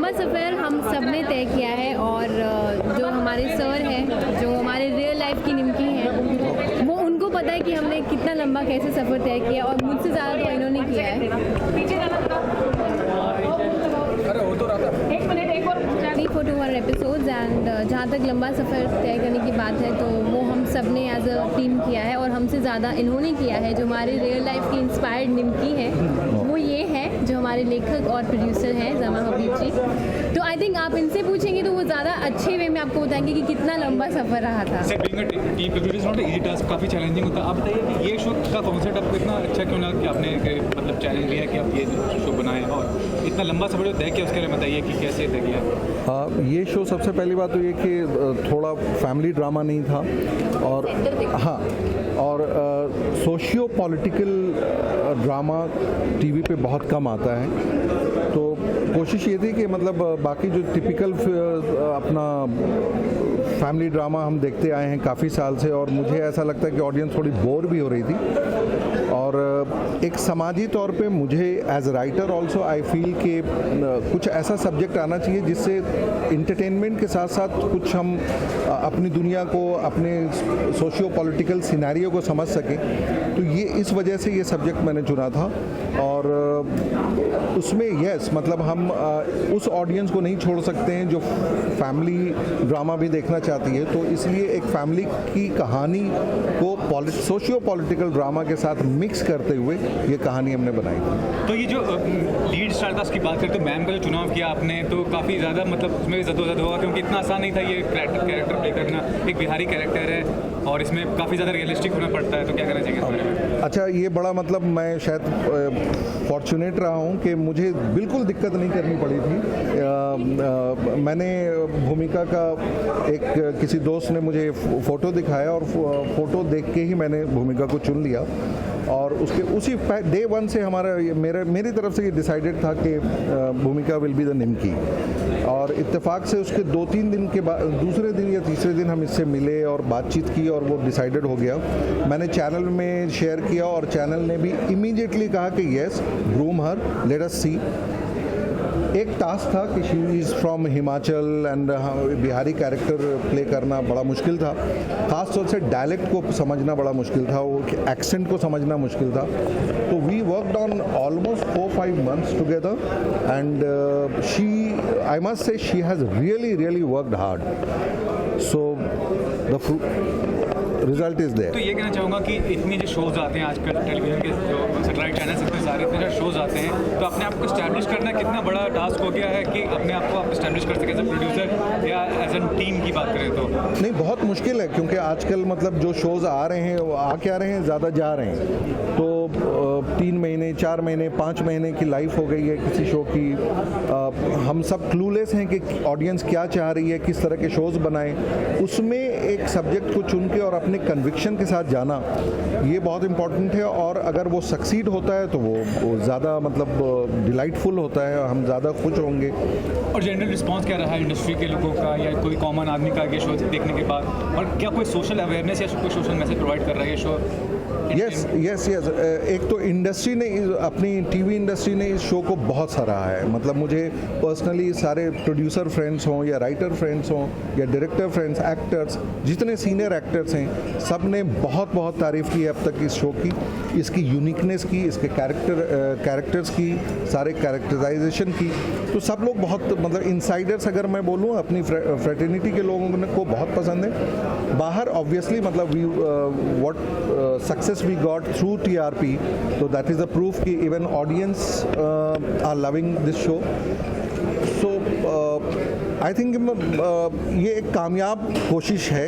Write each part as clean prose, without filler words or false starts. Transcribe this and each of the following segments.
लंबा सफ़र हम सब ने तय किया है और जो हमारे सर हैं, जो हमारे रियल लाइफ की निमकी हैं, वो उनको पता है कि हमने कितना लंबा कैसे सफ़र तय किया और मुझसे ज़्यादा तो इन्होंने किया है। फॉर 200 एपिसोड्स एंड जहाँ तक लंबा सफ़र तय करने की बात है तो वो हम सब ने एज अ टीम किया है और हमसे ज़्यादा इन्होंने किया है। जो हमारे रियल लाइफ की इंस्पायर्ड निमकी है वो ये है, जो हमारे लेखक और प्रोड्यूसर हैं जमा हबीब जी। तो आई थिंक आप इनसे पूछेंगे तो वो ज़्यादा अच्छे वे में आपको बताएंगे कि कितना लंबा सफ़र रहा था। काफ़ी चैलेंजिंग होता है। आप बताइए कि ये शो का कॉन्सेप्ट आपको इतना अच्छा क्यों लगा कि आपने मतलब चैलेंज लिया कि आप ये शो बनाएं और इतना लंबा सफ़र जो तय किया उसके बारे में बताइए कि कैसे तय किया? हाँ, ये शो सबसे पहली बात तो ये कि थोड़ा फैमिली ड्रामा नहीं था और हाँ और सोशियो पॉलिटिकल ड्रामा टीवी पे बहुत कम आता है। तो कोशिश ये थी कि मतलब बाकी जो टिपिकल अपना फैमिली ड्रामा हम देखते आए हैं काफ़ी साल से और मुझे ऐसा लगता है कि ऑडियंस थोड़ी बोर भी हो रही थी और एक समाजी तौर पे मुझे as writer also I feel कि कुछ ऐसा सब्जेक्ट आना चाहिए जिससे इंटरटेनमेंट के साथ साथ कुछ हम अपनी दुनिया को, अपने सोशियो पॉलिटिकल सिनेरियो को समझ सकें। तो ये इस वजह से ये सब्जेक्ट मैंने चुना था और उसमें यस मतलब हम उस ऑडियंस को नहीं छोड़ सकते हैं जो फैमिली ड्रामा भी देखना चाहती है। तो इसलिए एक फैमिली की कहानी को सोशियो पॉलिटिकल ड्रामा के साथ मिक्स करते हुए ये कहानी हमने बनाई थी। तो ये जो लीड स्टार था उसकी बात करें तो मैम का जो चुनाव किया आपने तो काफ़ी ज़्यादा मतलब उसमें भी जद्दोजहद होगा क्योंकि इतना आसान नहीं था ये कैरेक्टर प्ले करना। एक बिहारी कैरेक्टर है और इसमें काफ़ी ज़्यादा रियलिस्टिक होना पड़ता है, तो क्या करना चाहिए? अच्छा, ये बड़ा मतलब मैं शायद फॉर्चुनेट रहा हूँ कि मुझे बिल्कुल दिक्कत नहीं करनी पड़ी थी। मैंने भूमिका का एक किसी दोस्त ने मुझे फ़ोटो दिखाया और फ़ोटो देख के ही मैंने भूमिका को चुन लिया और उसके उसी डे वन से मेरी तरफ से ये डिसाइडेड था कि भूमिका विल बी द निमकी। और इत्तेफाक से उसके 2-3 दिन के बाद दूसरे दिन या तीसरे दिन हम इससे मिले और बातचीत की और वो डिसाइडेड हो गया। मैंने चैनल में शेयर किया और चैनल ने भी इमीडिएटली कहा कि येस, ग्रूम हर, लेट अस सी। एक टास्क था कि she is from Himachal and Bihari character play करना बड़ा मुश्किल था। ख़ास तौर से डायलेक्ट को समझना बड़ा मुश्किल था, वो एक्सेंट को समझना मुश्किल था। तो we worked on almost 4-5 months together and she I must say she has really worked hard. So the result is there. तो ये कहना चाहूँगा कि इतनी जो शोज़ आते हैं आजकल टेलीविजन के जो सैटेलाइट चैनल्स इतने सारे इतने शोज़ आते हैं, तो अपने आप को इस्टेब्लिश करना कितना बड़ा टास्क हो गया है कि अपने आप को आप इस्टेब्लिश कर सकें एज ए प्रोड्यूसर या एज एन टीम की बात करें तो? नहीं, बहुत मुश्किल है क्योंकि आजकल मतलब जो शोज़ आ रहे हैं वो आ क्या रहे हैं, ज़्यादा जा रहे हैं। तो 3 महीने 4 महीने 5 महीने की लाइफ हो गई है किसी शो की। हम सब क्लूलेस हैं कि ऑडियंस क्या चाह रही है, किस तरह के शोज़ बनाएं। उसमें एक सब्जेक्ट को चुन के और अपने कन्विक्शन के साथ जाना ये बहुत इम्पॉर्टेंट है और अगर वो सक्सीड होता है तो वो ज़्यादा मतलब डिलाइटफुल होता है, हम ज़्यादा खुश होंगे। और जनरल रिस्पांस क्या रहा है इंडस्ट्री के लोगों का या कोई कॉमन आदमी का ये शो देखने के बाद, और क्या कोई सोशल अवेयरनेस या कोई सोशल मैसेज प्रोवाइड कर रहा है ये शो? यस एक तो इंडस्ट्री ने, अपनी टीवी इंडस्ट्री ने इस शो को बहुत सराहा है। मतलब मुझे पर्सनली सारे प्रोड्यूसर फ्रेंड्स हों या राइटर फ्रेंड्स हों या डायरेक्टर फ्रेंड्स, एक्टर्स, जितने सीनियर एक्टर्स हैं, सब ने बहुत तारीफ़ की है अब तक इस शो की, इसकी यूनिकनेस की, इसके कैरेक्टर्स की, सारे कैरेक्टराइजेशन की। तो सब लोग बहुत मतलब इनसाइडर्स अगर मैं बोलूँ अपनी फ्रेटर्निटी के लोगों को बहुत पसंद है। बाहर ऑब्वियसली मतलब what success we got through TRP, so that is the proof कि even audience are loving this show. So I think ये एक कामयाब कोशिश है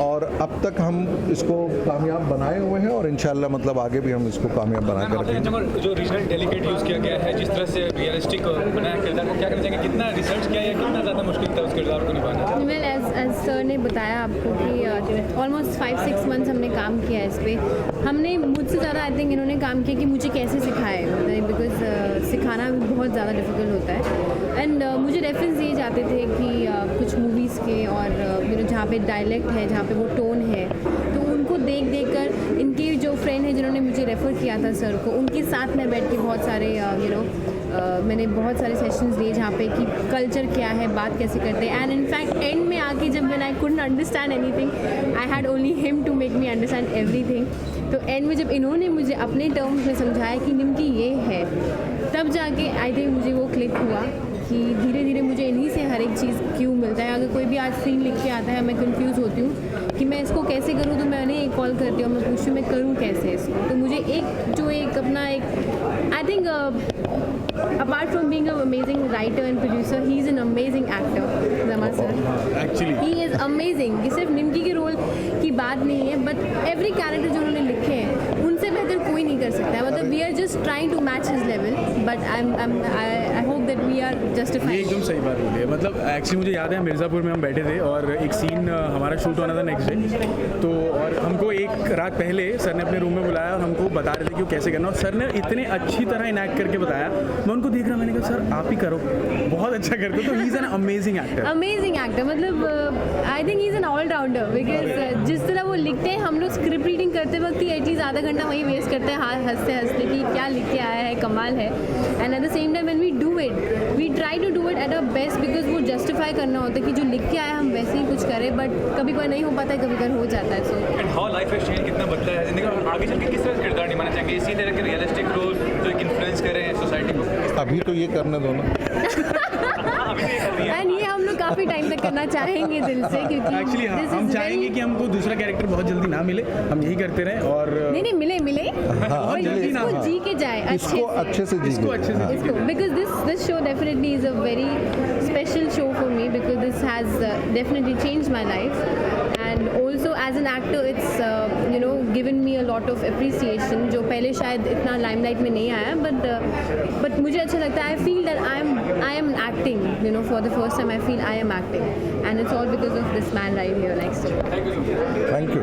और अब तक हम इसको कामयाब बनाए हुए हैं और इंशाल्लाह मतलब आगे भी हम इसको कामयाब बना कर रखेंगे। जो रीजनल डेलीगेट यूज़ किया गया है, जिस तरह से रियलिस्टिक बनाया किरदार को, क्या कहना चाहिए, कितना रिसर्च किया या कितना ज़्यादा मुश्किल था उस किरदार को निभाना? वेल एज सर ने बताया आपको कि ऑलमोस्ट 5-6 months हमने काम किया इस पर। हमने मुझसे ज़्यादा आई थिंक इन्होंने काम किया कि मुझे कैसे सिखाए, बिकॉज सिखाना बहुत ज़्यादा डिफ़िकल्ट होता है। एंड मुझे रेफरेंस दिए जाते थे कि कुछ मूवीज़ के और जहाँ पे डायलेक्ट है, जहाँ पे वो टोन है, तो उनको देख कर इनके जो फ्रेंड्स फ्रेंड है जिन्होंने मुझे रेफ़र किया था सर को, उनके साथ मैं बैठ के बहुत सारे मैंने बहुत सारे सेशंस लिए जहाँ पे कि कल्चर क्या है, बात कैसे करते हैं। एंड इनफैक्ट एंड में आके जब when I couldn't understand anything, I had only him to make me understand everything. तो एंड में जब इन्होंने मुझे अपने टर्म्स में समझाया कि निम्की ये है, तब जाके आई थिंक मुझे वो क्लिक हुआ कि धीरे धीरे मुझे इन्हीं से हर एक चीज़ क्यों मिलता है। अगर कोई भी आज सीन लिख के आता है, मैं कंफ्यूज होती हूँ कि मैं इसको कैसे करूँ, तो मैंने एक कॉल करती हूँ, मैं पूछती हूँ मैं करूँ कैसे इसको। तो मुझे एक अपना I think apart from being an amazing writer and producer, he is an amazing actor, Zama sir. Actually, he is amazing. ये सिर्फ निम्की के रोल की बात नहीं है, but every character जो उन्होंने लिखे हैं, उनसे बेहतर कोई नहीं कर सकता है। मतलब we are just trying to match his level, but I hope that we are justified. ये एकदम सही बात बोली है। मतलब एक्चुअली मुझे याद है मिर्ज़ापुर में हम बैठे थे और एक सीन हमारा शूट होना था नेक्स्ट डे, तो और हमको एक रात पहले सर ने अपने रूम में बुलाया और हमको बता रहे थे कि वो कैसे करना, और सर ने इतने अच्छी तरह इनैक्ट करके बताया। मैं उनको देख रहा, मैंने कहा सर आप ही करो, बहुत अच्छा करते हो। तो he is an amazing actor, मतलब I think he is an all-rounder, because जिस तरह वो लिखते हैं, हम लोग स्क्रिप्ट रीडिंग करते वक्त ही एटलीस्ट आधा घंटा वही वेस्ट करते हैं हंसते हंसते कि क्या लिख के आया है, कमाल है। And at the same time when we do it, we try to do it at our best, because वो जस्टिफाई करना होता है कि जो लिख के आया हम वैसे ही कुछ करें, बट कभी कभी नहीं हो पाता है, कभी कभी हो जाता है। So and how life has change, कितना बदला है जिंदगी में, आगे चल के किस तरह से किरदार निभाना चाहेंगे, इसी तरह के रियलिस्टिक रोल जो एक इन्फ्लुएंस करें सोसाइटी को। अभी तो ये करने दो ना। एंड ये हम लोग काफ़ी टाइम तक करना चाहेंगे दिल से, क्योंकि एक्चुअली हाँ, हम चाहेंगे कि हमको दूसरा कैरेक्टर बहुत जल्दी ना मिले, हम यही करते रहें। और नहीं मिले हाँ, जल्दी ना, इसको जी के जाए इसको अच्छे से जी के। because this show definitely is a very special show for me, because this has definitely changed my life, and also as an actor it's given me a lot of appreciation, जो पहले शायद इतना limelight में नहीं आया, but मुझे अच्छा लगता है। I feel that I am acting, for the first time I feel I am acting, and it's all because of this man right here next to me. Thank you.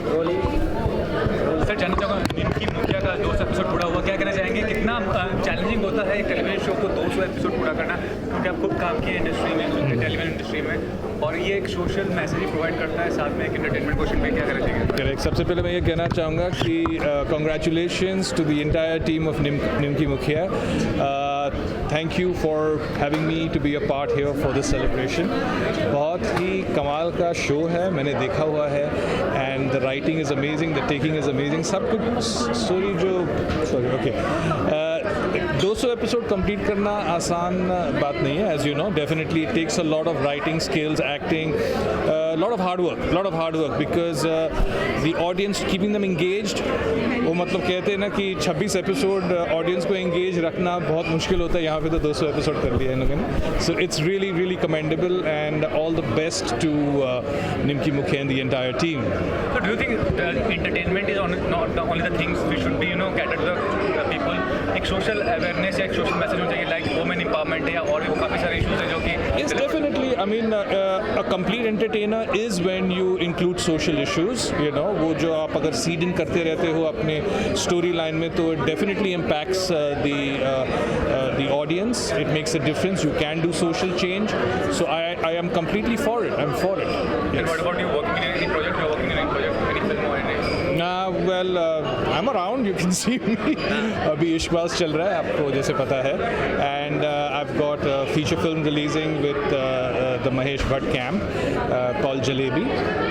Rolling sir, जानना चाहूँगा निम्की मुखिया का जो है एक television show को 200 episode पूरा करना, क्योंकि आप खुद काम किए इंडस्ट्री में, टेलीविजन इंडस्ट्री में, और ये एक सोशल मैसेज ही प्रोवाइड करता है, साथ में एक एंटरटेनमेंट क्वेश्चन पे क्या करना चाहिए? करेक्ट। सबसे पहले मैं ये कहना चाहूँगा कि congratulations to the entire team of Nimki Mukhiya. Thank you for having me to be a part here for this celebration. बहुत ही कमाल का शो है, मैंने देखा हुआ है, and the writing is amazing, the taking is amazing, सब कुछ story sorry okay 200 episode complete करना आसान बात नहीं है, as you know, definitely it takes a lot of writing skills, acting, lot of hard work because the audience, keeping them engaged, वो मतलब कहते हैं ना कि 26 एपिसोड ऑडियंस को एंगेज रखना बहुत मुश्किल होता है, यहाँ पे तो 200 एपिसोड कर लिया है इन लोगों ने, so it's really commendable and all the best to Nimki Mukhiya and the entire team. So do you think entertainment is not only the things we should be cater to the people? एक social awareness या एक social message होना चाहिए, like women empowerment है या और भी काफ़ी सारे इश्यूज हैं जो कि Yes, definitely. I mean, a complete entertainer is when you include social issues. You know, वो जो आप अगर सीड इन करते रहते हो अपने स्टोरी लाइन में, तो it definitely impacts the audience. It makes a difference. You can do social change. So I am completely for it. I'm for it. And Yes. what about you working in any project? You're working in any project, any film or anything? Well, I'm around. You can see me. अभी इश्क़बाज़ चल रहा है, आपको जैसे पता है, and I've got a feature film releasing with the Mahesh Bhatt camp called Jalebi.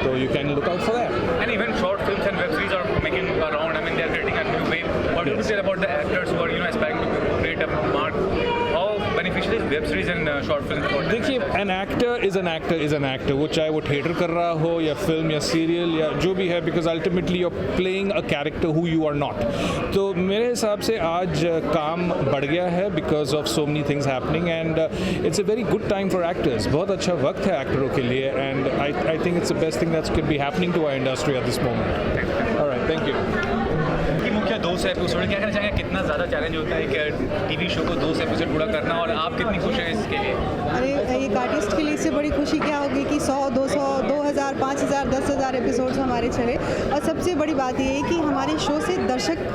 So you can look out for that. And even short films and web series are making around. I mean, they're getting a new wave. What do you say about the actors who are aspiring to create a mark? How beneficial is web series and short films? For them? देखिए, an actor is an actor, वो चाहे वो theatre कर रहा हो या film या serial या जो भी है, because ultimately you're playing a character who you are not. तो मेरे हिसाब से आज काम बढ़ गया है because of so many things happening, and it's a very good time for actors. बहुत अच्छा वक्त है एक्टरों के लिए, and I think it's the best thing that could be happening to our industry at this moment. All right, thank you. कि मुख्य 200 episode, क्या कहना चाहेंगे, कितना ज़्यादा चैलेंज होता है कि टीवी शो को 200 एपिसोड पूरा करना, और आप कितनी खुश हैं इसके लिए? अरे एक आर्टिस्ट के लिए इससे बड़ी खुशी क्या होगी कि 100, 200, 2000, 5000, 10,000 एपिसोड्स हमारे चले, और सबसे बड़ी बात ये है कि हमारे शो से दर्शक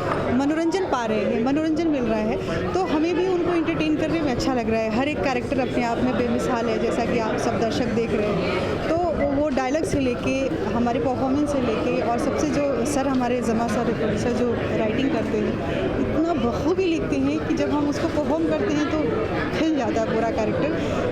मनोरंजन पा रहे हैं, मनोरंजन मिल रहा है, तो हमें भी उनको एंटरटेन करने में अच्छा लग रहा है। हर एक कैरेक्टर अपने आप में बेमिसाल है, जैसा कि आप सब दर्शक देख रहे हैं, तो वो डायलॉग से लेके हमारे परफॉर्मेंस से लेके, और सबसे जो सर हमारे जमा सर प्रोड्यूसर जो राइटिंग करते हैं, इतना बखूबी लिखते हैं कि जब हम उसको परफॉर्म करते हैं तो खिल जाता है पूरा कैरेक्टर।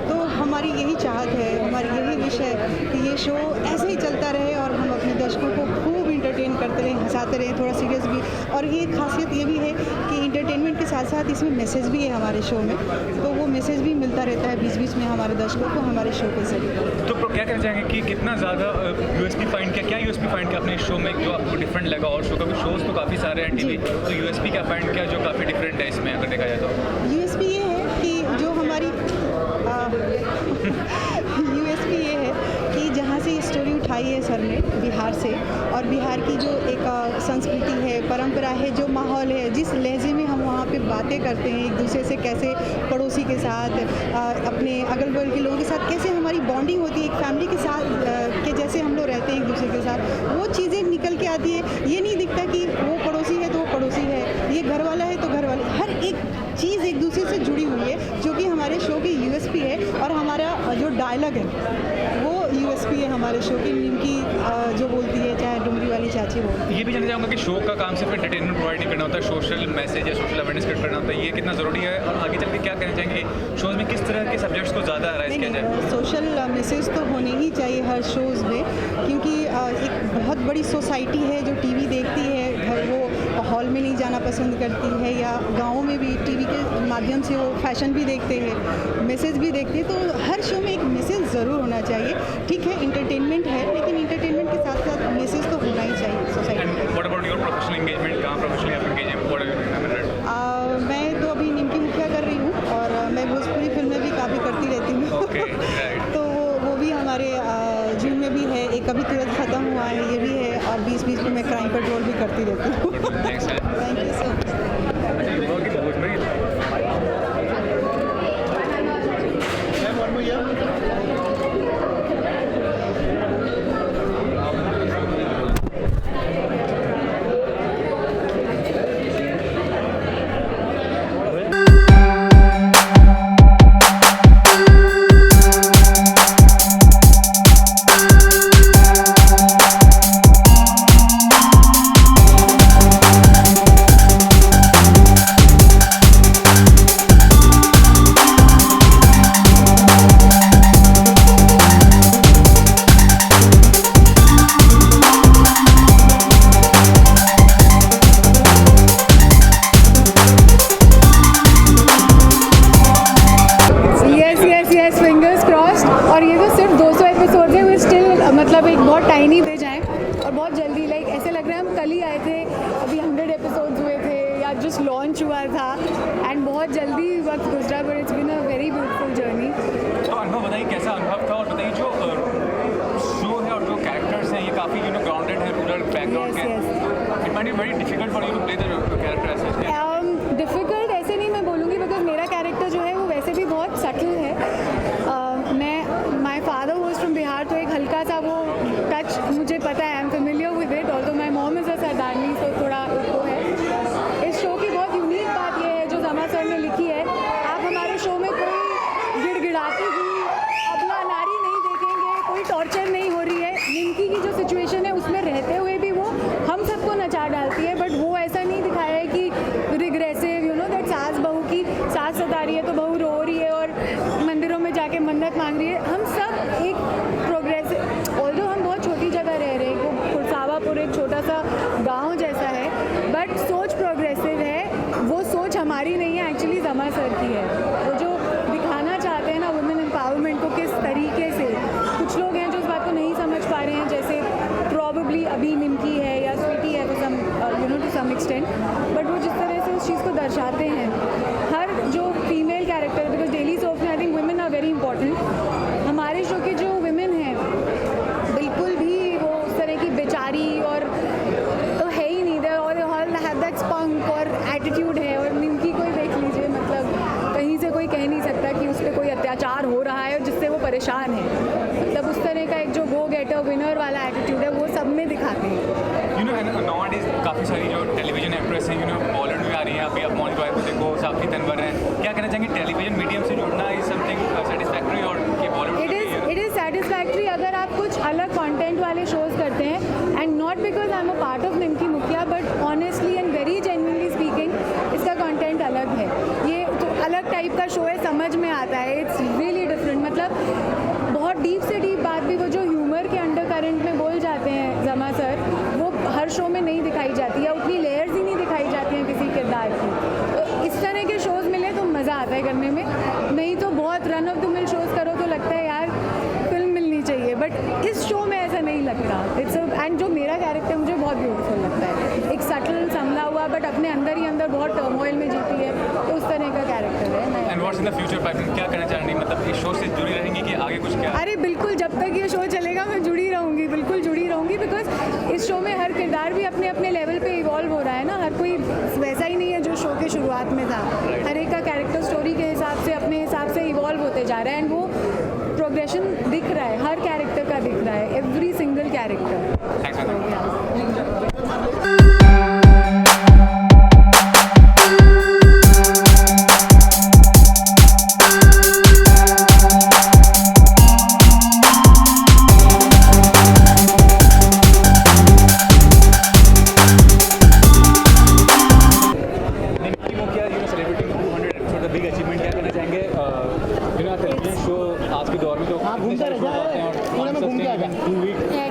तो हमारी यही चाहत है, हमारी यही विश है कि ये शो ऐसे ही चलता रहे और हम अपने दर्शकों को खूब इंटरटेन करते रहें, हंसाते रहें, थोड़ा सीरियस भी, और ये खासियत ये भी है कि इंटरटेनमेंट के साथ साथ इसमें मैसेज भी है हमारे शो में, तो वो मैसेज भी मिलता रहता है बीच बीच में हमारे दर्शकों को हमारे शो के जरिए। तो क्या कहना चाहेंगे कि कितना ज़्यादा यूएसपी फाइंड किया, क्या यूएसपी फाइंड किया अपने शो में जो आपको डिफरेंट लगा, और शो का भी शोज़ तो काफ़ी सारे हैं टीवी, तो यूएसपी क्या फाइंड किया जो काफ़ी डिफरेंट है इसमें अगर देखा जाए तो? यूएसपी ये है कि जो हमारी यूएसपी ये है कि जहाँ से ये स्टोरी उठाई है सर ने बिहार से, और बिहार की जो एक संस्कृति है, परंपरा है, जो माहौल है, जिस लहजे में हम वहाँ पे बातें करते हैं एक दूसरे से, कैसे पड़ोसी के साथ, अपने अगल बगल के लोगों के साथ कैसे हमारी बॉन्डिंग होती है, एक फैमिली के साथ के जैसे हम लोग रहते हैं एक दूसरे के साथ, वो चीज़ें निकल के आती है। ये नहीं दिखता कि वो पड़ोसी है तो वो पड़ोसी है, ये घर वाला है तो घर वाला, हर एक चीज़ एक दूसरे से जुड़ी हुई है, जो कि हमारे शो की यूएसपी है, और हमारा जो डायलॉग है वो यूएसपी है हमारे शो की। निमकी जो बोलती है, चाहे डुमरी वाली चाची हो। ये भी जानना चाहूँगा कि शो का काम सिर्फ एंटरटेनमेंट प्रोवाइड नहीं करना होता है, सोशल मैसेज या सोशल अवेयरनेस क्रिएट करना होता है, ये कितना ज़रूरी है, और आगे चल के क्या कहना चाहेंगे शोज़ में किस तरह के सब्जेक्ट्स को ज़्यादा राइज किया जाए? सोशल मैसेज तो होने ही चाहिए हर शोज़ में, क्योंकि एक बहुत बड़ी सोसाइटी है जो टीवी देखती है, घर वो हॉल में नहीं जाना पसंद करती है, या गाँव में भी टीवी के माध्यम से वो फैशन भी देखते हैं, मैसेज भी देखते हैं, तो हर शो में एक मैसेज ज़रूर होना चाहिए। ठीक है, इंटरटेनमेंट है, लेकिन इंटरटेनमेंट के साथ साथ मैसेज तो होना ही चाहिए सोसाइटी में। What about your professional engagement, कहाँ प्रोफेशनली आप एंगेज हैं? मैं तो अभी निमकी मुखिया कर रही हूँ, और मैं भोजपुरी फिल्में भी काफ़ी करती रहती हूँ। Okay, right. तो वो भी हमारे जून में भी है, एक अभी तुरंत ख़त्म हुआ है, ये भी है, और बीच में मैं क्राइम पेट्रोल भी करती रहती हूँ। Thank you so much. मतलब एक बहुत टाइनी पे जाएँ और बहुत जल्दी लाइक ऐसे लग रहा है हम कल ही आए थे, अभी 100 एपिसोड्स हुए थे या जस्ट लॉन्च हुआ था एंड बहुत जल्दी वक्त गुजरा, but it's been a very beautiful journey. तो अनुभव बताइए कैसा अनुभव था, और बताइए जो शो है और जो कैरेक्टर्स हैं ये काफ़ी ग्राउंडेड है, रूरल बैकग्राउंड के, it might be very difficult for you to play the character as such. Difficult ऐसे नहीं मैं बोलूँगी, बिकॉज मेरा कैरेक्टर जो है वो वैसे भी बहुत सटल है। My father was from Bihar, तो एक हल्का सा वो टच मुझे पता है, I am familiar with it, although my mom is a Sardarni, तो थोड़ा एक वो है। इस शो की बहुत यूनिक बात ये है जो जमा सर ने लिखी है, आप हमारे शो में कोई गिड़गिड़ाती हुई अबला नारी नहीं देखेंगे, कोई टॉर्चर नहीं हो रही है। निमकी की जो सिचुएशन है उसमें रहते हुए भी वो हम सबको नचा डालती है, बट वो ऐसा नहीं दिखाया है कि रिग्रेसिव दैट सास बहू की सास सता रही है तो बहू रो रही है और मंदिरों में जाके मन्नत मांग रही है। हम सब एक प्रोग्रेसिव, ऑल्दो हम बहुत छोटी जगह रह रहे हैं, कुरसावापुर एक छोटा सा गांव जैसा है, बट सोच प्रोग्रेसिव है। वो सोच हमारी नहीं है, एक्चुअली जमा सर की है। वो जो दिखाना चाहते हैं ना वुमेन एम्पावरमेंट को किस तरीके से, कुछ लोग हैं जो इस बात को नहीं समझ पा रहे हैं, जैसे प्रॉबेबली अभी निमकी है या स्वीटी है टू सम एक्सटेंट, बट वो जिस तरह से उस चीज़ को दर्शाते हैं, हर जो female character, because daily soap में I think women are very important, हमारे शो की जो वुमेन हैं बिल्कुल भी वो उस तरह की बेचारी और तो है ही नहीं, और ऑल हैव दैट स्पंक और एटीट्यूड है। और निमकी को ही देख लीजिए, मतलब कहीं से कोई कह नहीं सकता कि उस पर कोई अत्याचार हो रहा है और जिससे वो परेशान है, मतलब उस तरह का एक जो गो गेटर विनर वाला एटीट्यूड है वो सब में दिखाते हैं। नॉट काफ़ी सारी जो टेलीविजन एक्ट्रेस हैं बॉलीवुड में आ रही हैं, अभी आप मौन को देखो, साक्षी तन्वर हैं, क्या कहना चाहेंगे टेलीविजन मीडियम से जुड़ना इज समथिंग सेटिस्फैक्ट्री और कि बॉलीवुड इट इज़ सेटिस्फैक्ट्री अगर आप कुछ अलग कंटेंट वाले शोज़ करते हैं, and not because I am a part of Nimki Mukhiya, but honestly and very genuinely speaking इसका कंटेंट अलग है, ये तो अलग टाइप का शो है, समझ में आता है, इट्स रियली डिफरेंट। मतलब बहुत डीप से डीप बात भी वो जो ह्यूमर के अंडर करंट में बोल जाते हैं जमा सर, वो हर शो में नहीं दिखाई जाती है, उतनी लेयर्स ही नहीं दिखाई जाती हैं किसी किरदार की। तो इस तरह के शोज़ मिले तो मज़ा आता है करने में, नहीं तो बहुत run of the mill shows करो तो लगता है यार फिल्म मिलनी चाहिए, बट इस शो में ऐसा नहीं लगता। इट्स एंड जो मेरा कैरेक्टर मुझे बहुत ब्यूटीफुल लगता है, एक सटल संभला हुआ बट अपने अंदर ही अंदर बहुत टर्मोइल में जीती है, तो उस तरह का कैरेक्टर है। And what's in the future pipeline, क्या करना चाह रही हैं, मतलब इस शो से जुड़ी रहेंगी कि आगे कुछ क्या? अरे बिल्कुल, जब तक ये शो चलेगा मैं जुड़ी रहूँगी, बिल्कुल जुड़ी रहूँगी, बिकॉज इस शो में हर किरदार भी अपने अपने लेवल पे इवॉल्व हो रहा है ना, हर कोई वैसा ही नहीं है जो शो के शुरुआत में था, हर एक का कैरेक्टर स्टोरी के हिसाब से अपने हिसाब से इवॉल्व होते जा रहा है, एंड वो प्रोग्रेशन दिख रहा है, हर कैरेक्टर का दिख रहा है, every single character.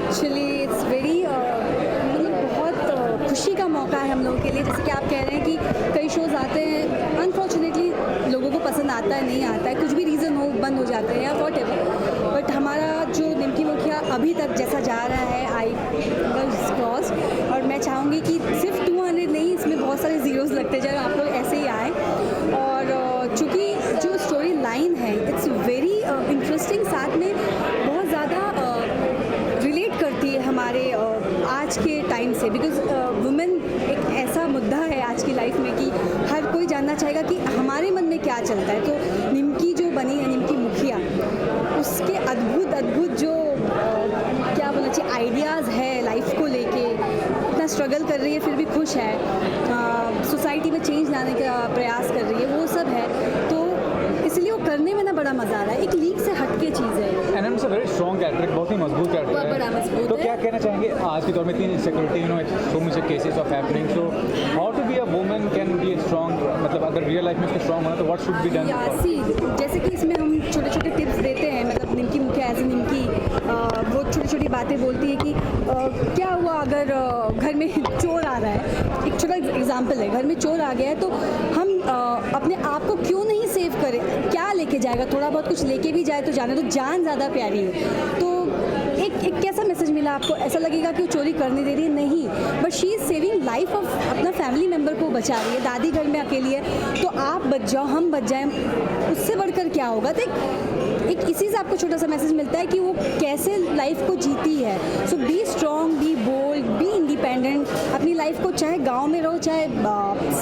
Actually it's very बहुत खुशी का मौका है हम लोगों के लिए। जैसे कि आप कह रहे हैं कि कई शोज़ आते हैं, अनफॉर्चुनेटली लोगों को पसंद आता है, नहीं आता है, कुछ भी रीज़न हो बंद हो जाते हैं या वॉट एवर, बट हमारा जो निमकी मुखिया अभी तक जैसा जा रहा है, आई क्रॉस, और मैं चाहूँगी कि सिर्फ 200 नहीं, इसमें बहुत सारे ज़ीरोज़ लगते जाए, आप लोग ऐसे ही आए। और चूँकि जो स्टोरी लाइन है इट्स वेरी इंटरेस्टिंग, साथ में बहुत ज़्यादा रिलेट करती है हमारे आज के टाइम से, बिकॉज वुमेन एक ऐसा मुद्दा है आज की लाइफ में कि हर कोई जानना चाहेगा कि हमारे मन में क्या चलता है। तो निमकी जो बनी है निमकी मुखिया, उसके अद्भुत जो क्या बोलना चाहिए आइडियाज़ है लाइफ को लेके, इतना स्ट्रगल कर रही है फिर भी खुश है, सोसाइटी में चेंज लाने का प्रयास कर रही है, वो सब है, तो इसलिए वो करने में ना बड़ा मज़ा आ रहा है, एक लीग से हटके चीज़ है। And it's a very strong character, बहुत ही मजबूत कैरेक्टर है, बड़ा मजबूत तो है। क्या कहना चाहेंगे आज के दौर में इतनी insecurity, so much cases of happening, so how to be a woman can be strong, मतलब अगर रियल लाइफ में उसको स्ट्रॉन्ग होना तो what should be done? See जैसे कि इसमें हम छोटे छोटे टिप्स देते हैं, मतलब निमकी मुखिया एज ए निमकी वो छोटी छोटी बातें बोलती है कि क्या हुआ अगर घर में चोर आ रहा है, एक छोटा एग्जांपल है, घर में चोर आ गया है तो हम अपने आप को क्यों नहीं सेव करें, क्या लेके जाएगा, थोड़ा बहुत कुछ लेके भी जाए तो जाने, तो जान ज़्यादा प्यारी है। तो एक कैसा मैसेज मिला आपको? ऐसा लगेगा कि वो चोरी करने दे रही है, नहीं, but she is saving life of अपना फैमिली मेम्बर को बचा रही है। दादी घर में अकेली है, तो आप बच जाओ, हम बच जाएं, उससे बढ़कर क्या होगा? तो एक इसी से आपको छोटा सा मैसेज मिलता है कि वो कैसे लाइफ को जीती है। So be strong, be bold, be independent, अपनी लाइफ को, चाहे गांव में रहो चाहे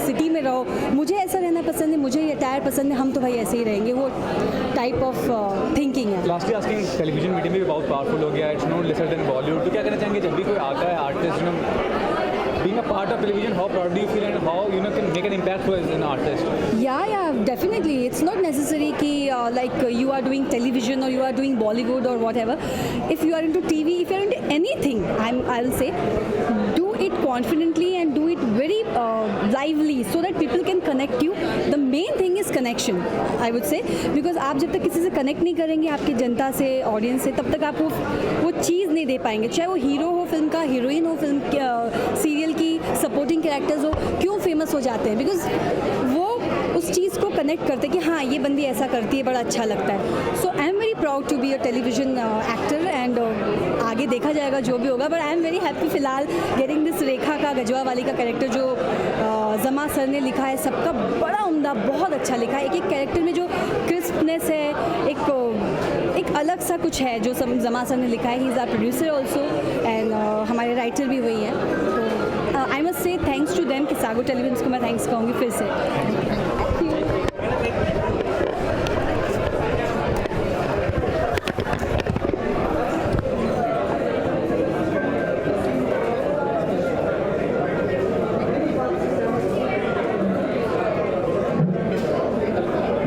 सिटी में रहो। मुझे ऐसा रहना पसंद है, मुझे ये अटायर पसंद है, हम तो भाई ऐसे ही रहेंगे, वो टाइप ऑफ थिंकिंग है। लास्टली आस्किंग, टेलीविजन मीडियम भी बहुत पावरफुल हो गया है, it's not lesser than Bollywood. तो क्या कहना चाहेंगे जब भी कोई आता है artist, being a part of television, how proud do you feel and how can make an impact as an artist? Yeah, definitely. It's not necessary कि like you are doing television or you are doing Bollywood or whatever. If you are into TV, if you are into anything, I'll say, do it confidently and do it very lively so that people can connect you. The main thing is connection, I would say, because आप जब तक किसी से connect नहीं करेंगे, आपकी जनता से, audience से, तब तक आप वो चीज़ नहीं दे पाएंगे। चाहे वो हीरो हो फिल्म का, हीरोइन हो फिल्म सीरियल की, सपोर्टिंग कैरेक्टर्स हो, क्यों फेमस हो जाते हैं? बिकॉज वो उस चीज़ को कनेक्ट करते हैं कि हाँ, ये बंदी ऐसा करती है, बड़ा अच्छा लगता है। So I am very proud to be a television actor and आगे देखा जाएगा जो भी होगा, but I am very happy फिलहाल गेटिंग दिस रेखा का, गजवा वाली का कैरेक्टर जो जमा सर ने लिखा है, सबका बड़ा उम्दा, बहुत अच्छा लिखा है। एक कैरेक्टर में जो क्रिस्पनेस है, एक अलग सा कुछ है जो जमा सर ने लिखा है। He is our producer also and हमारे राइटर भी वही हैं। तो I must say thanks to them कि सागो टेलीविजन को मैं थैंक्स कहूँगी फिर से।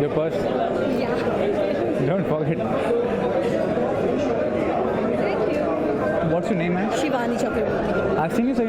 Your purse? Yeah. Don't forget. Thank you. What's your name, man? Shivani Chakraborty. I've seen you say.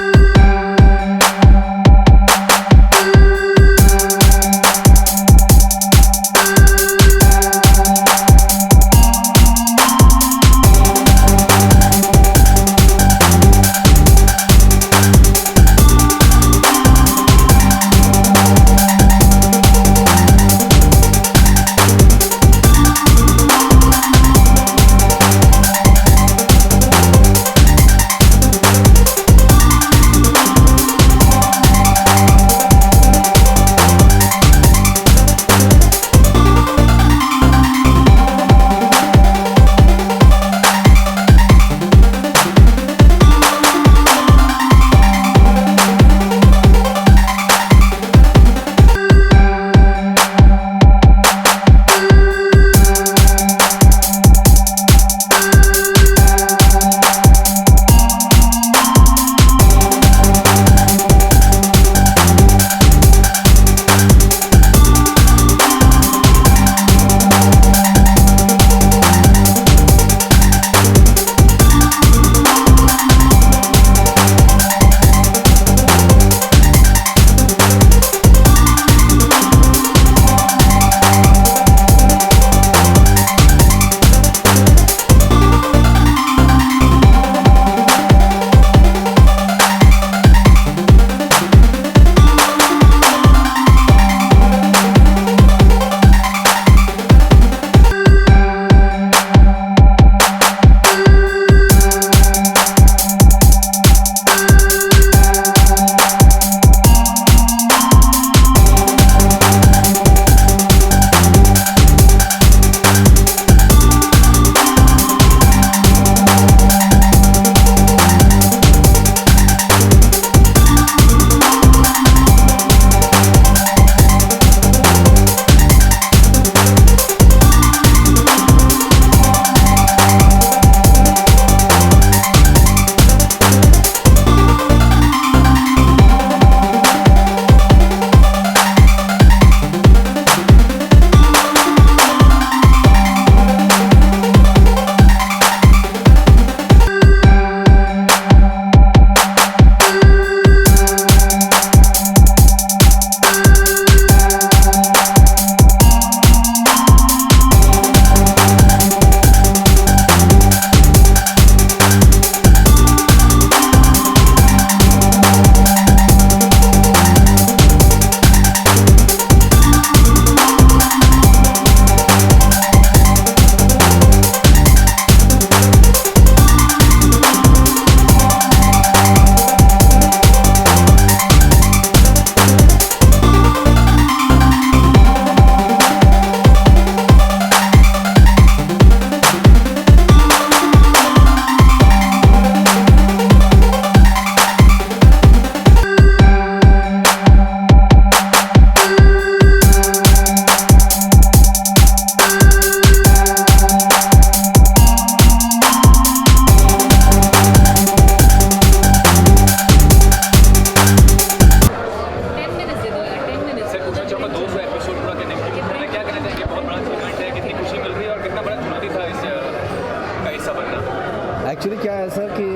हिस्सा बनना? एक्चुअली क्या है सर कि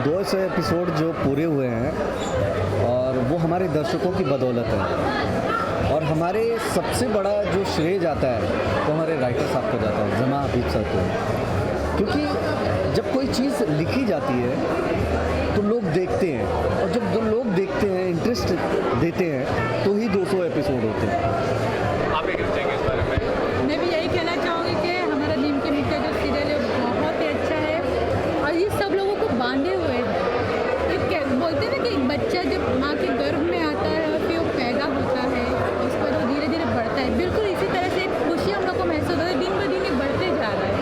200 एपिसोड जो पूरे हुए हैं और वो हमारे दर्शकों की बदौलत है, और हमारे सबसे बड़ा जो श्रेय जाता है वो हमारे राइटर साहब को जाता है, जमा हबीब सर को, क्योंकि जब कोई चीज़ लिखी जाती है तो लोग देखते हैं, और जब जो लोग देखते हैं, इंटरेस्ट देते हैं, तो ही 200 एपिसोड होते हैं। आप एक चाहेंगे इस बारे में? मैं भी यही कहना चाहूँगी कि हमारा निमकी मुखिया जो सीरियल है बहुत ही अच्छा है, और ये सब लोगों को बांधे हुए है। बोलते हैं ना कि एक बच्चा जब माँ के गर्भ में आता है और फिर वो पैदा होता है, उसके बाद वो धीरे धीरे बढ़ता है, बिल्कुल इसी तरह से खुशी हम लोग को महसूस होता है। दिन ब दिन ये बढ़ते जा रहा है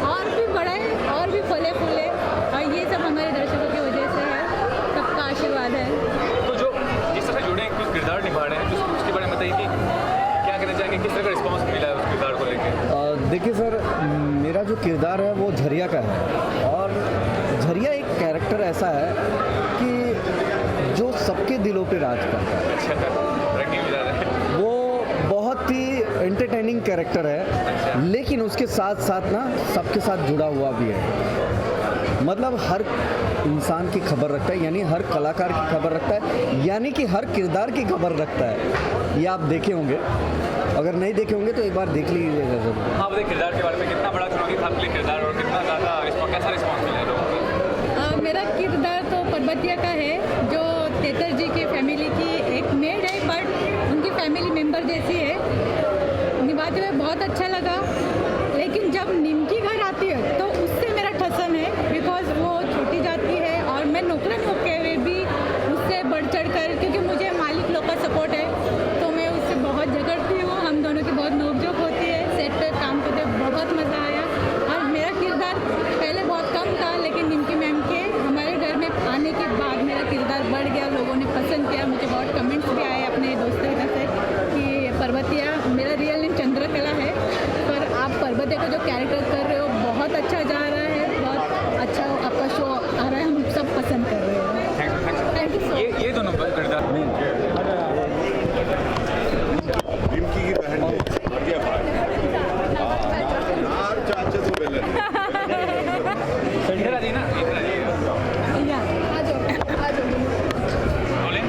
और भी बड़ा है और भी फले फूले, और ये सब हमारे दर्शकों की वजह से है, सबका आशीर्वाद है। तो जो जिस तरह जुड़े कुछ किरदार निभा रहे हैं, तो उसके बारे में बताइए कि क्या कहना चाहेंगे, किस तरह का रिस्पॉन्स मिला है उस किरदार को लेकर? देखिए सर, मेरा जो किरदार है वो झरिया का है, और झरिया एक कैरेक्टर ऐसा है कि जो सबके दिलों पे राज करता है। अच्छा, वो बहुत ही एंटरटेनिंग कैरेक्टर है, लेकिन उसके साथ साथ ना सबके साथ जुड़ा हुआ भी है। मतलब हर इंसान की खबर रखता है, यानी हर कलाकार की खबर रखता है, यानी कि हर किरदार की खबर रखता है। ये आप देखे होंगे, अगर नहीं देखे होंगे तो एक बार देख लीजिएगा जरूर। हाँ, बताइए किरदार के बारे में, कितना बड़ा चुनौती था आपके लिए किरदार, और कितना ज़्यादा कैसा रिस्पॉन्स मिला है लोगों को? मेरा किरदार तो पर्वतिया का है, जो तेतर जी की फैमिली की एक मेड है, बट उनकी फैमिली मेंबर जैसी है। निभाते हुए बहुत अच्छा लगा, लेकिन जब निमकी घर आती है तो उससे मेरा ठसन है, बिकॉज वो छोटी जाती है और मैं नौकरन होके हुए भी उससे बढ़ चढ़ कर, क्योंकि मुझे मालिक लोग का सपोर्ट है, तो मैं उससे बहुत झगड़ती हूँ, हम दोनों की बहुत नोकझोंक होती है। सेट पर काम करते बहुत मज़ा आया, और मेरा किरदार पहले बहुत कम था, लेकिन निमकी मैम के हमारे घर में आने के बाद मेरा किरदार बढ़ गया, लोगों ने पसंद किया। मुझे बहुत कमेंट्स भी आए अपने दोस्तों के से कि पर्वतिया, मेरा रियल नेम चंद्रकला है, पर आप पर्वतिया को जो कैरेक्टर कर रहे हो बहुत अच्छा जा रहा है, बहुत अच्छा आपका शो आ रहा है, हम सब पसंद कर रहे हैं। थैंक यू सो ये दोनों किरदार निमकी की बहन बढ़िया बात चाचा तो बेलन इधर आ जाइए ना, इधर आ जाइए। आ जाओ। बोले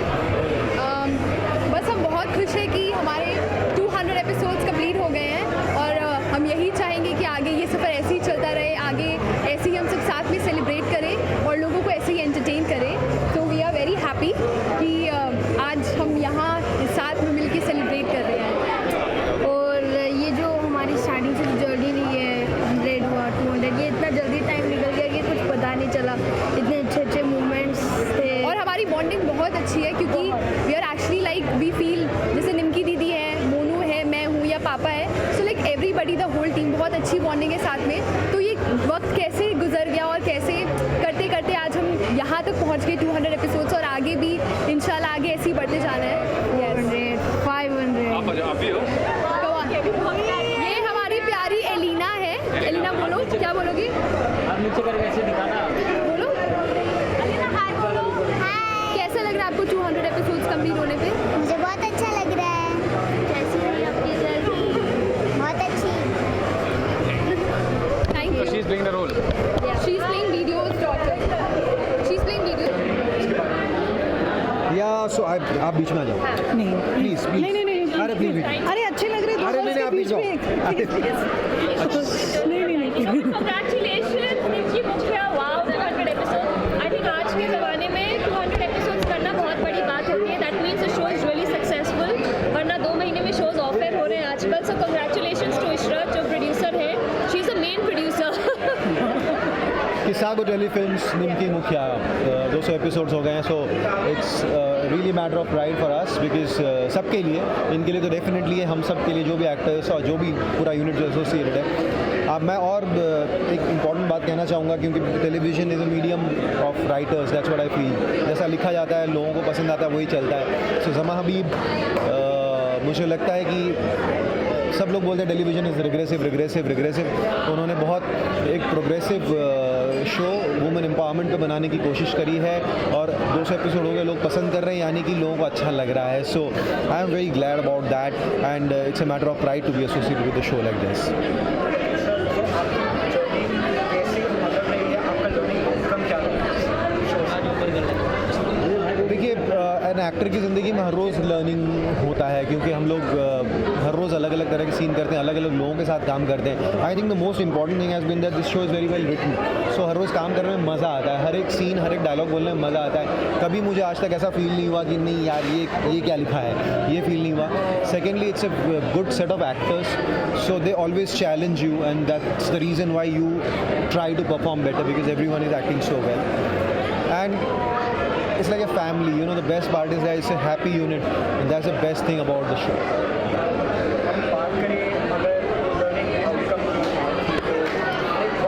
बस हम बहुत खुश हैं कि हमारे 200 एपिसोड्स कंप्लीट हो गए हैं, और हम यही चाहेंगे कि आगे ये सफ़र ऐसे ही चलता रहे, आगे ऐसे ही हम सब साथ में सेलिब्रेट करें और लोगों को ऐसे ही एंटरटेन करें। तो वी आर वेरी हैप्पी कि आज हम यहाँ साथ में मिलकर सेलिब्रेट कर रहे हैं। और ये जो हमारी स्टार्टिंग से जर्नी रही है, 100 हुआ 200, ये इतना जल्दी टाइम निकल गया, ये कुछ पता नहीं चला, इतने अच्छे अच्छे मोमेंट्स थे, और हमारी बॉन्डिंग बहुत अच्छी है, क्योंकि we are actually like we feel जैसे निमकी दीदी है, मोनू है, मैं हूँ या पापा है, so like everybody the whole team, बहुत अच्छी बॉन्डिंग है साथ में। तो ये वक्त कैसे गुजर गया, और कैसे करते करते आज हम यहाँ तक पहुँच गए 200 एपिसोड्स, और आगे भी इंशाल्लाह आगे ऐसे ही बढ़ते जाना है। 500 आप भी हो? ये हमारी प्यारी एलिना है। एलिना बोलो, क्या बोलोगी? आप नीचे करके ऐसे दिखाना। बोलो एलिना, हाय बोलो। कैसा लग रहा है आपको 200 एपिसोड्स कंप्लीट होने पे? मुझे बहुत अच्छा लग रहा है। कैसी रही आपकी जर्नी? बहुत अच्छी। Thank you. She is playing the role. She is playing videos daughter. She is playing video. Yeah so आप बीच में आ जाओ, नहीं प्लीज प्लीज। नहीं। अरे प्लीज, अरे अच्छे लग रहे अरे नहीं, आप बीच जाओ। नहीं। Congratulations, निमकी मुखिया, wow, 200 episodes. I think आज के ज़माने में 200 episodes करना बहुत बड़ी बात होती है. That means the show is really successful. वरना 2 महीने में shows ऑफर हो रहे हैं आजकल. So congratulations to इशरत जो प्रोड्यूसर है. She is the main producer. Kissago telefilms Nimki Mukhiya 200 episodes हो गए हैं, so it's really matter of pride for us, because सबके लिए, इनके लिए तो डेफिनेटली है, हम सब के लिए, जो भी एक्टर्स और जो भी पूरा यूनिट जो एसोसिएटेड है। अब मैं और एक इम्पॉर्टेंट बात कहना चाहूँगा, क्योंकि television is a medium of writers, that's what I feel. जैसा लिखा जाता है, लोगों को पसंद आता है, वही चलता है। सो जमा हबीब, मुझे लगता है कि सब लोग बोलते हैं टेलीविजन इज़ रिग्रेसिव, तो उन्होंने बहुत एक प्रोग्रेसिव शो वुमेन एम्पावरमेंट पे बनाने की कोशिश करी है, और 200 एपिसोड हो गए, लोग पसंद कर रहे हैं, यानी कि लोगों को अच्छा लग रहा है। So I am very glad about that, and it's a matter of pride to be associated with a show like this. Actor की ज़िंदगी में हर रोज़ लर्निंग होता है, क्योंकि हम लोग हर रोज़ अलग अलग तरह के सीन करते हैं, अलग अलग लोगों के साथ काम करते हैं. I think the most important thing has been that this show is very well written. So हर रोज़ काम करने में मज़ा आता है, हर एक सीन, हर एक डायलॉग बोलने में मज़ा आता है. कभी मुझे आज तक ऐसा फील नहीं हुआ कि नहीं यार ये क्या लिखा है, ये फील नहीं हुआ. Secondly it's a good set of actors, so they always challenge you and that's the reason why you try to perform better, because everyone is acting so well. And it's like a family, you know. The best part is that it's a happy unit, and that's the best thing about the show. बात करें अगर learning outcome की, तो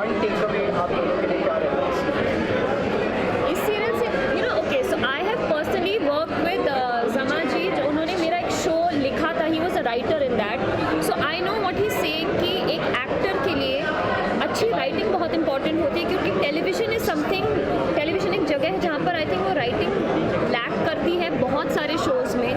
one takeaway आप लोगों के लिए क्या रहेगा इस सीरियल से? You know, okay, so I have personally worked with Zama ji, जो उन्होंने मेरा एक शो लिखा था. He was a writer in that, so I know what he's saying कि एक एक्टर के लिए अच्छी राइटिंग बहुत इंपॉर्टेंट होती है, क्योंकि टेलीविज़न एक जगह है जहाँ पर आई थिंक वो राइटिंग लैक करती है बहुत सारे शोज़ में.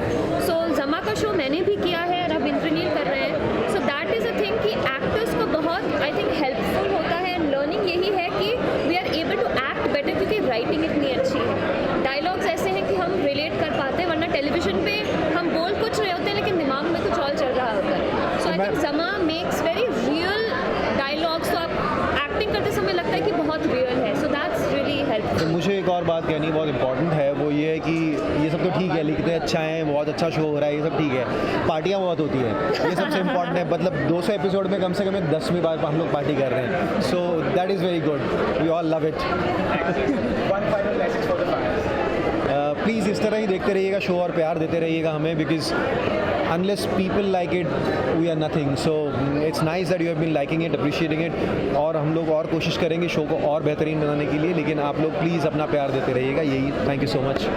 सो जमा का शो मैंने भी किया है और अब इंद्रनील कर रहे हैं. So that is a thing कि एक्टर्स को बहुत आई थिंक हेल्पफुल होता है. लर्निंग यही है कि we are able to act better, क्योंकि राइटिंग इतनी अच्छी है. डायलॉग्स ऐसे हैं कि हम रिलेट कर पाते हैं, वरना टेलीविज़न पे हम बोल कुछ रहे होते हैं लेकिन दिमाग में कुछ और चल रहा होता है. सो आई थिंक जमा मेक्स वेरी रियल डायलॉग्स. तो आप एक्टिंग करते समय लगता है कि बहुत रियल है. So that's really helpful. मुझे एक और बात कहनी बहुत इंपॉर्टेंट है, वो ये है कि ये सब तो ठीक है, लिखते अच्छा है, बहुत अच्छा शो हो रहा है, ये सब ठीक है. पार्टियाँ बहुत होती हैं, ये सबसे इंपॉर्टेंट है. मतलब 200 एपिसोड में कम से कम 10वीं बार हम लोग पार्टी कर रहे हैं. So that is very good, we all love it. one final message for the fans. Please इस तरह ही देखते रहिएगा शो और प्यार देते रहिएगा हमें, because unless people like it, we are nothing. So it's nice that you have been liking it, appreciating it. और हम लोग और कोशिश करेंगे शो को और बेहतरीन बनाने के लिए, लेकिन आप लोग प्लीज़ अपना प्यार देते रहिएगा. यही, थैंक यू सो मच.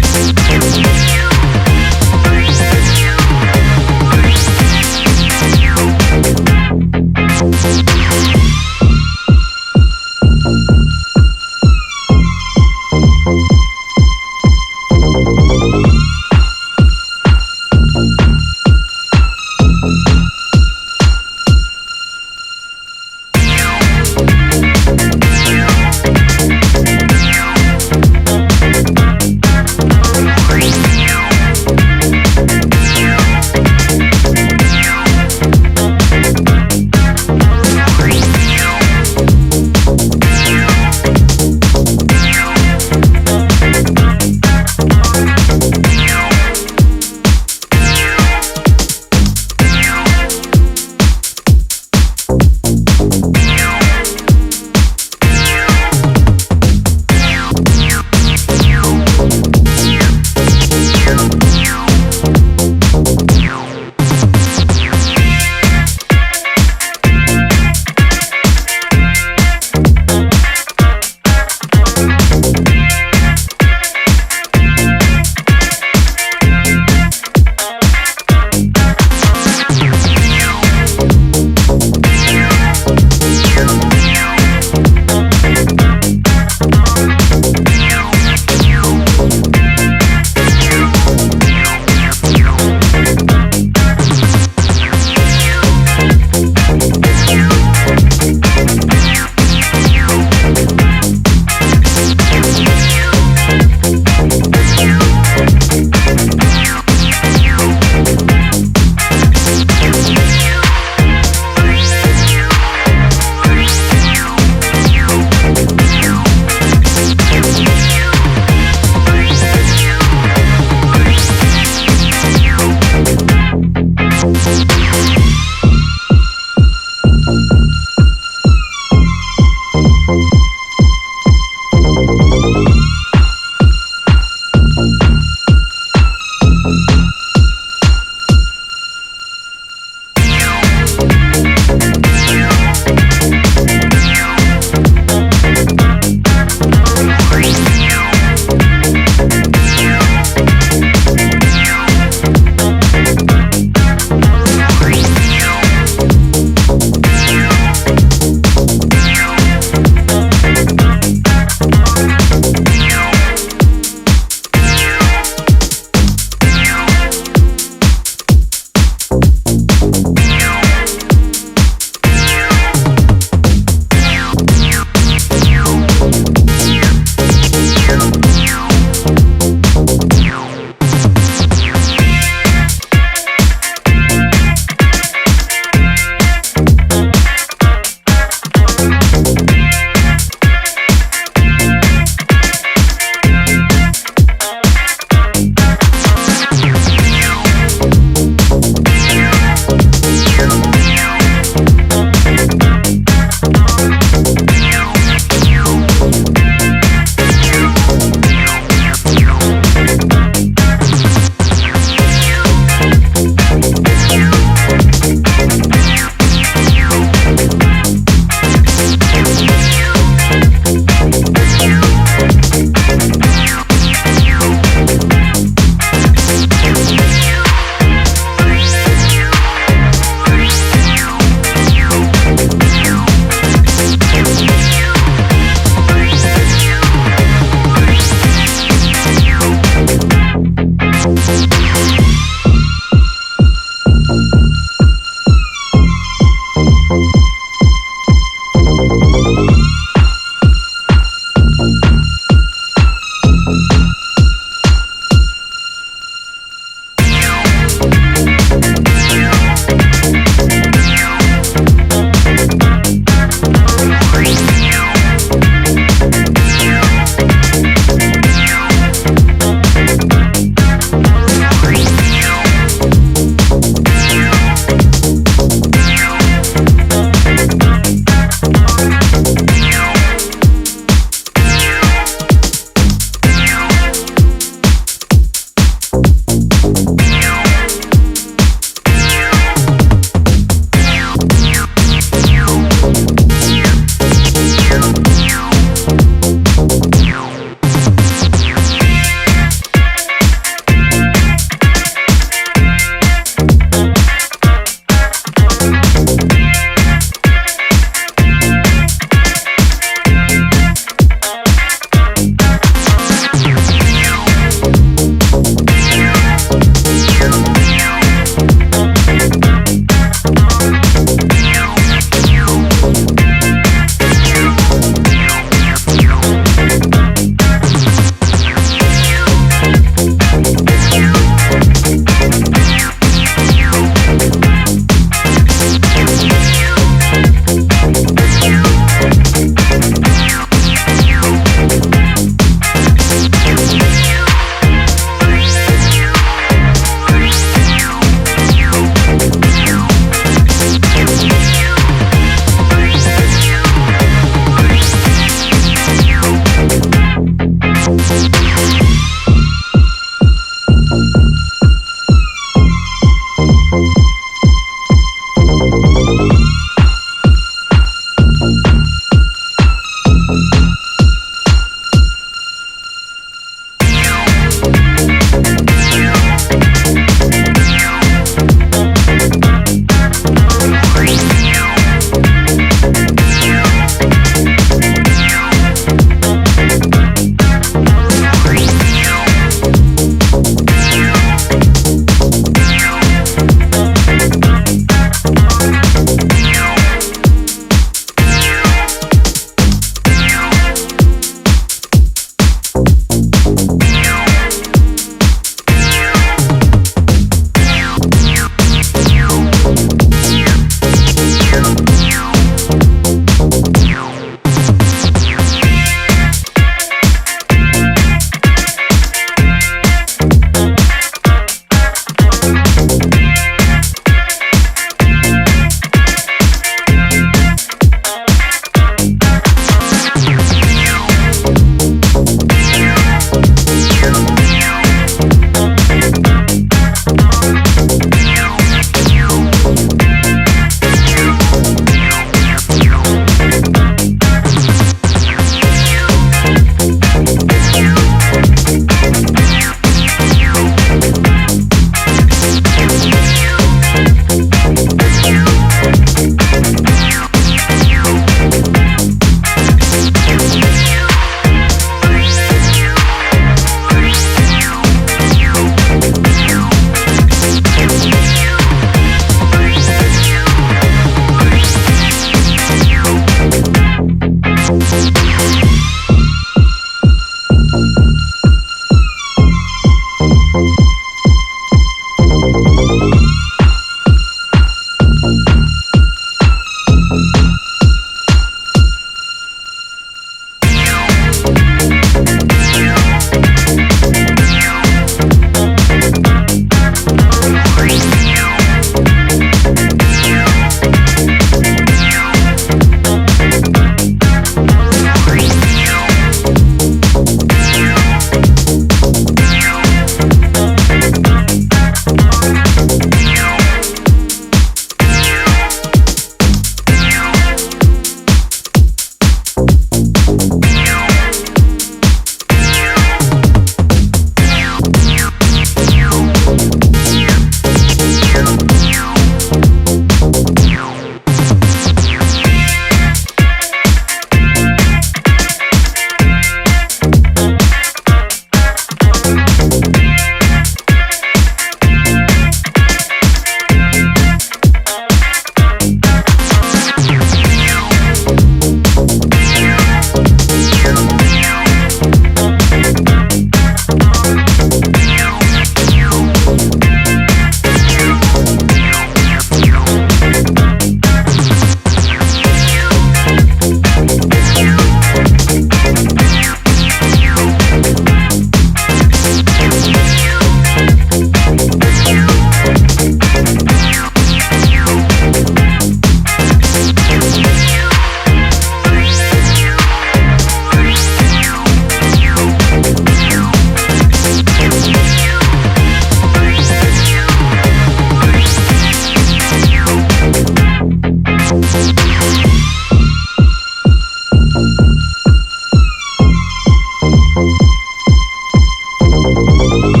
है।